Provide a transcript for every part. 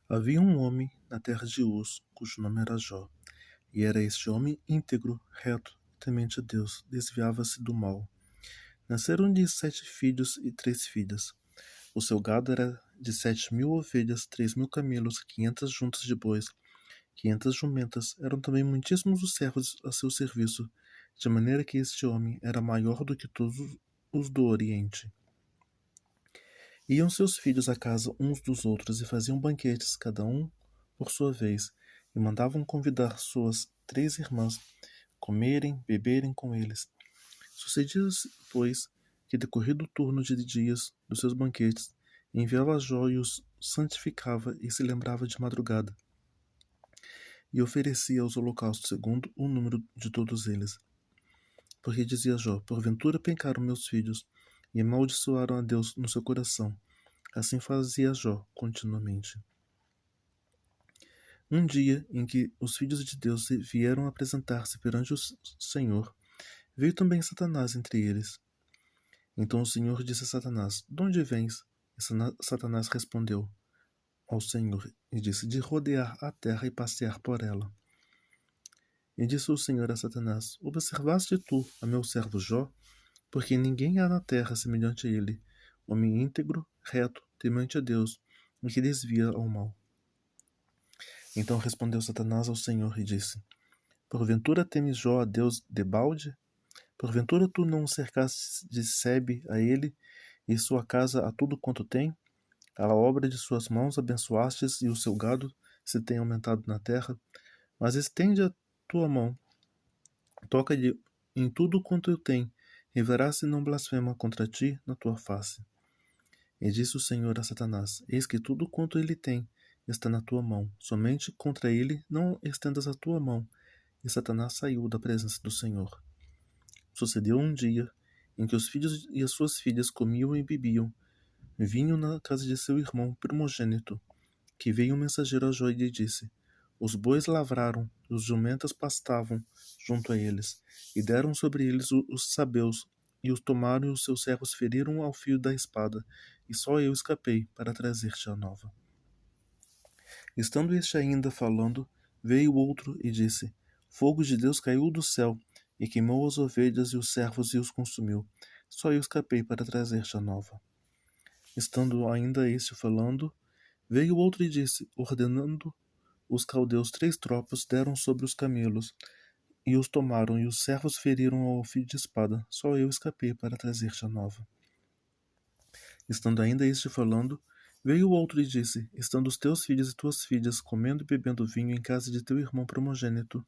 Havia um homem na terra de Uz, cujo nome era Jó, e era este homem íntegro, reto, temente a Deus, desviava-se do mal. Nasceram-lhe 7 filhos e 3 filhas. O seu gado era de 7.000 ovelhas, 3.000 camelos, 500 juntas de bois, 500 jumentas. Eram também muitíssimos os servos a seu serviço, de maneira que este homem era maior do que todos os do Oriente. Iam seus filhos à casa uns dos outros e faziam banquetes, cada um por sua vez, e mandavam convidar suas 3 irmãs, comerem, beberem com eles. Sucedia-se, pois, que decorrido o turno de dias dos seus banquetes, enviava Jó e os santificava e se lembrava de madrugada, e oferecia os holocaustos segundo o número de todos eles. Porque dizia Jó: porventura pecaram meus filhos, e amaldiçoaram a Deus no seu coração. Assim fazia Jó continuamente. Um dia em que os filhos de Deus vieram apresentar-se perante o Senhor, veio também Satanás entre eles. Então o Senhor disse a Satanás: de onde vens? E Satanás respondeu ao Senhor e disse: de rodear a terra e passear por ela. E disse o Senhor a Satanás: observaste tu a meu servo Jó? Porque ninguém há na terra semelhante a ele, homem íntegro, reto, temente a Deus, e que desvia ao mal. Então respondeu Satanás ao Senhor e disse: porventura temes Jó a Deus debalde? Porventura tu não o cercaste de sebe a ele, e sua casa a tudo quanto tem? A obra de suas mãos abençoastes, e o seu gado se tem aumentado na terra. Mas estende a tua mão, toca-lhe em tudo quanto eu tenho, e verás se não blasfema contra ti na tua face. E disse o Senhor a Satanás: eis que tudo quanto ele tem está na tua mão, somente contra ele não estendas a tua mão. E Satanás saiu da presença do Senhor. Sucedeu um dia em que os filhos e as suas filhas comiam e bebiam vinho na casa de seu irmão primogênito, que veio um mensageiro a Jó e lhe disse: os bois lavraram, os jumentas pastavam junto a eles, e deram sobre eles os sabeus, e os tomaram, e os seus servos feriram ao fio da espada, e só eu escapei para trazer-te a nova. Estando este ainda falando, veio outro e disse: fogo de Deus caiu do céu, e queimou as ovelhas e os servos e os consumiu. Só eu escapei para trazer-te a nova. Estando ainda este falando, veio outro e disse: ordenando os caldeus 3 tropas, deram sobre os camelos, e os tomaram, e os servos feriram ao fio de espada. Só eu escapei para trazer-te a nova. Estando ainda este falando, veio outro e disse: estando os teus filhos e tuas filhas comendo e bebendo vinho em casa de teu irmão primogênito,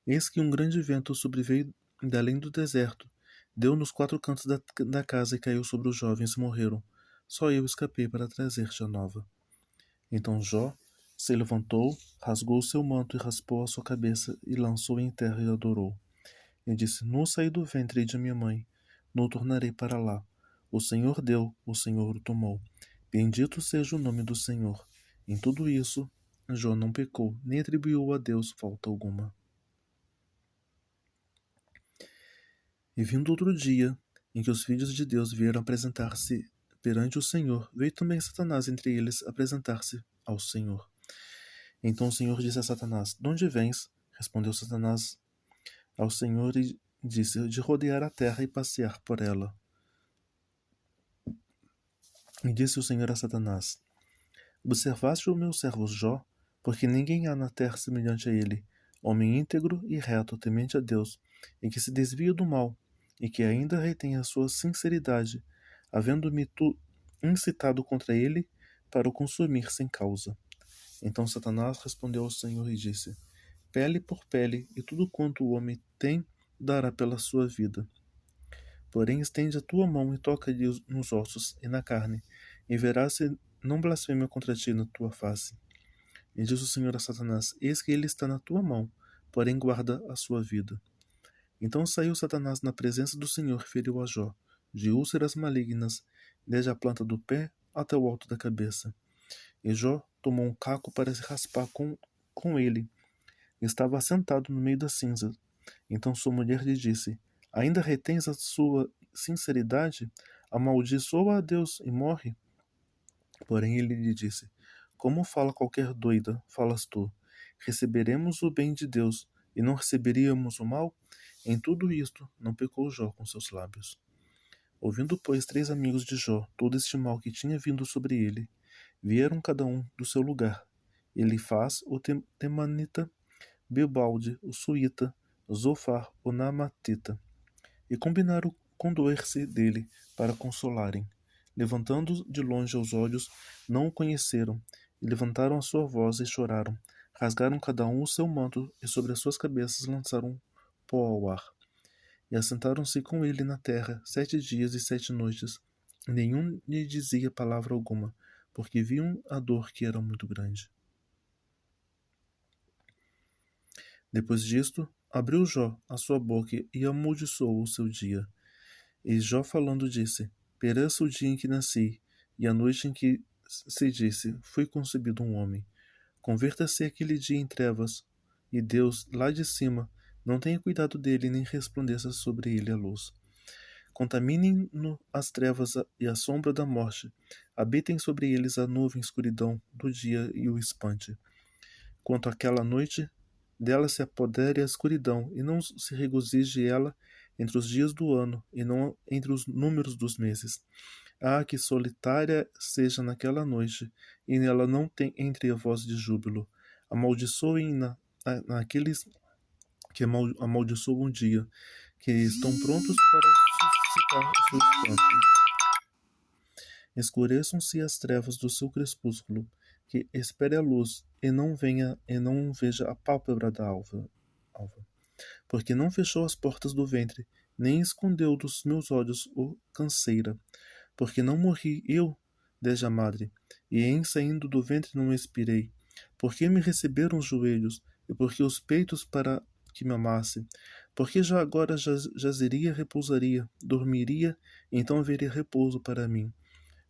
eis que um grande vento sobreveio da além do deserto, deu nos 4 cantos da casa e caiu sobre os jovens e morreram. Só eu escapei para trazer-te a nova. Então Jó se levantou, rasgou o seu manto e raspou a sua cabeça e lançou em terra e adorou. E disse: nu saí do ventre de minha mãe, não tornarei para lá. O Senhor deu, o Senhor o tomou. Bendito seja o nome do Senhor. Em tudo isso, Jó não pecou, nem atribuiu a Deus falta alguma. E vindo outro dia, em que os filhos de Deus vieram apresentar-se perante o Senhor, veio também Satanás entre eles apresentar-se ao Senhor. Então o Senhor disse a Satanás: de onde vens? Respondeu Satanás ao Senhor e disse: de rodear a terra e passear por ela. E disse o Senhor a Satanás: observaste o meu servo Jó? Porque ninguém há na terra semelhante a ele, homem íntegro e reto, temente a Deus, e que se desvia do mal, e que ainda retém a sua sinceridade, havendo-me tu incitado contra ele para o consumir sem causa. Então Satanás respondeu ao Senhor e disse: pele por pele, e tudo quanto o homem tem dará pela sua vida. Porém estende a tua mão e toca-lhe nos ossos e na carne, e verás se não blasfema contra ti na tua face. E disse o Senhor a Satanás: eis que ele está na tua mão, porém guarda a sua vida. Então saiu Satanás na presença do Senhor e feriu a Jó, de úlceras malignas, desde a planta do pé até o alto da cabeça. E Jó tomou um caco para se raspar com ele. Estava assentado no meio da cinza. Então sua mulher lhe disse: ainda retens a sua sinceridade? Amaldiçoa a Deus e morre. Porém ele lhe disse: Como fala qualquer doida, falas tu. Receberemos o bem de Deus e não receberíamos o mal? Em tudo isto, não pecou Jó com seus lábios. Ouvindo, pois, 3 amigos de Jó todo este mal que tinha vindo sobre ele, vieram cada um do seu lugar. Elifaz, o temanita, Bilbalde, o suíta, Zofar, o namatita, e combinaram condoer-se dele para consolarem. Levantando de longe os olhos, não o conheceram, e levantaram a sua voz e choraram. Rasgaram cada um o seu manto, e sobre as suas cabeças lançaram pó ao ar. E assentaram-se com ele na terra 7 dias e 7 noites. E nenhum lhe dizia palavra alguma, porque viam a dor que era muito grande. Depois disto, abriu Jó a sua boca e amaldiçoou o seu dia. E Jó falando disse: Pereça o dia em que nasci, e a noite em que se disse: Foi concebido um homem. Converta-se aquele dia em trevas, e Deus, lá de cima, não tenha cuidado dele, nem resplandeça sobre ele a luz. Contaminem-no as trevas e a sombra da morte, habitem sobre eles a nuvem escuridão do dia e o espante. Quanto àquela noite, dela se apodere a escuridão, e não se regozije ela entre os dias do ano, e não entre os números dos meses. Ah, que solitária seja naquela noite, e nela não tem entre a voz de júbilo. Amaldiçoem naqueles que amaldiçoam um dia, que estão prontos para suscitar o seu espanto. Escureçam-se as trevas do seu crepúsculo, que espere a luz e não veja a pálpebra da alva. Porque não fechou as portas do ventre, nem escondeu dos meus olhos o canseira. Porque não morri eu desde a madre, e em saindo do ventre não expirei. Porque me receberam os joelhos, e porque os peitos para que me amasse. Porque já agora jazeria, repousaria, dormiria, então haveria repouso para mim.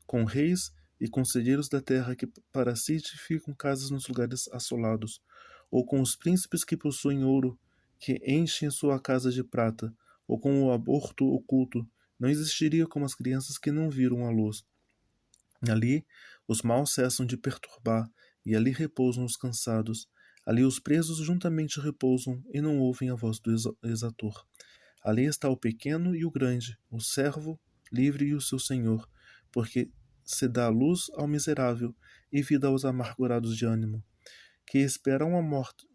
Com reis e conselheiros da terra que para si edificam casas nos lugares assolados, ou com os príncipes que possuem ouro, que enchem sua casa de prata, ou com o aborto oculto, não existiria como as crianças que não viram a luz. Ali os maus cessam de perturbar, e ali repousam os cansados. Ali os presos juntamente repousam e não ouvem a voz do exator. Ali está o pequeno e o grande, o servo livre e o seu senhor, porque se dá luz ao miserável e vida aos amargurados de ânimo, que esperam a morte,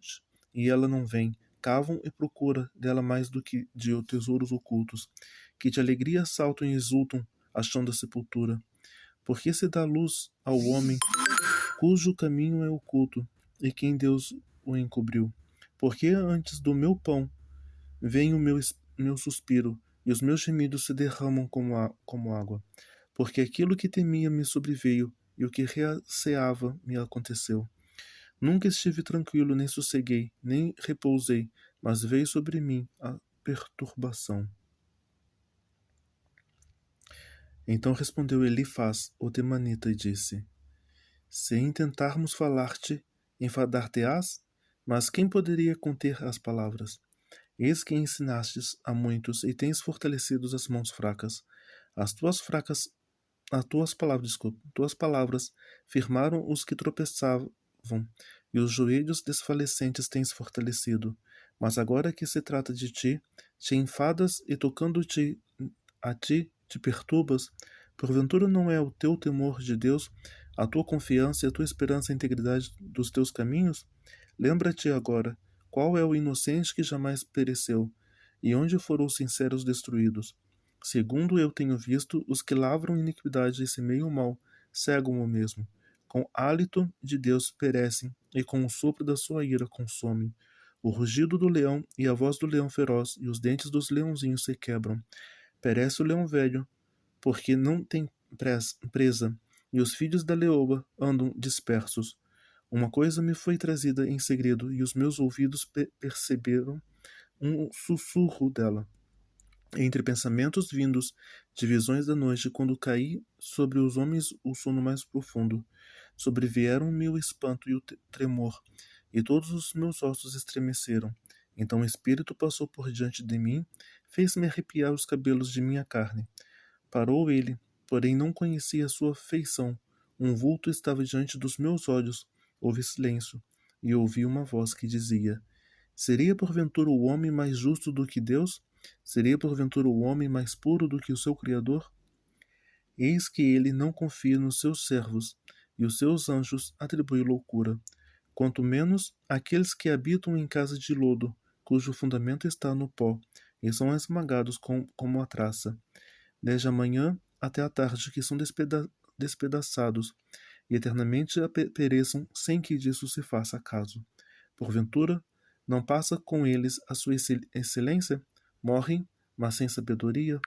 e ela não vem, cavam e procuram dela mais do que de tesouros ocultos, que de alegria saltam e exultam, achando a sepultura. Porque se dá luz ao homem cujo caminho é oculto, e quem Deus o encobriu. Porque antes do meu pão vem o meu suspiro, e os meus gemidos se derramam como água. Porque aquilo que temia me sobreveio, e o que receava me aconteceu. Nunca estive tranquilo, nem sosseguei, nem repousei, mas veio sobre mim a perturbação. Então respondeu Elifaz, o temanita, e disse: Se intentarmos falar-te, enfadar-te-ás? Mas quem poderia conter as palavras? Eis que ensinastes a muitos e tens fortalecido as mãos fracas. As tuas palavras firmaram os que tropeçavam, e os joelhos desfalecentes tens fortalecido. Mas agora que se trata de ti, te enfadas e tocando-te a ti te perturbas. Porventura não é o teu temor de Deus, a tua confiança e a tua esperança a integridade dos teus caminhos? Lembra-te agora, qual é o inocente que jamais pereceu, e onde foram os sinceros destruídos? Segundo eu tenho visto, os que lavram iniquidade e semeiam mal, cegam o mesmo. Com hálito de Deus perecem, e com o sopro da sua ira consomem. O rugido do leão e a voz do leão feroz e os dentes dos leãozinhos se quebram. Perece o leão velho, porque não tem presa, e os filhos da leoa andam dispersos. Uma coisa me foi trazida em segredo, e os meus ouvidos perceberam um sussurro dela. Entre pensamentos vindos de visões da noite, quando caí sobre os homens o sono mais profundo, sobrevieram-me o espanto e o tremor, e todos os meus ossos estremeceram. Então o espírito passou por diante de mim, fez-me arrepiar os cabelos de minha carne. Parou ele, porém não conhecia a sua feição, Um vulto estava diante dos meus olhos. Houve silêncio, e ouvi uma voz que dizia: Seria porventura o homem mais justo do que Deus? Seria porventura o homem mais puro do que o seu Criador? Eis que ele não confia nos seus servos, e os seus anjos atribuem loucura. Quanto menos aqueles que habitam em casa de lodo, cujo fundamento está no pó, e são esmagados como a traça. Desde a manhã até a tarde que são despedaçados, e eternamente pereçam sem que disso se faça caso. Porventura, não passa com eles a sua excelência? Morrem, mas sem sabedoria?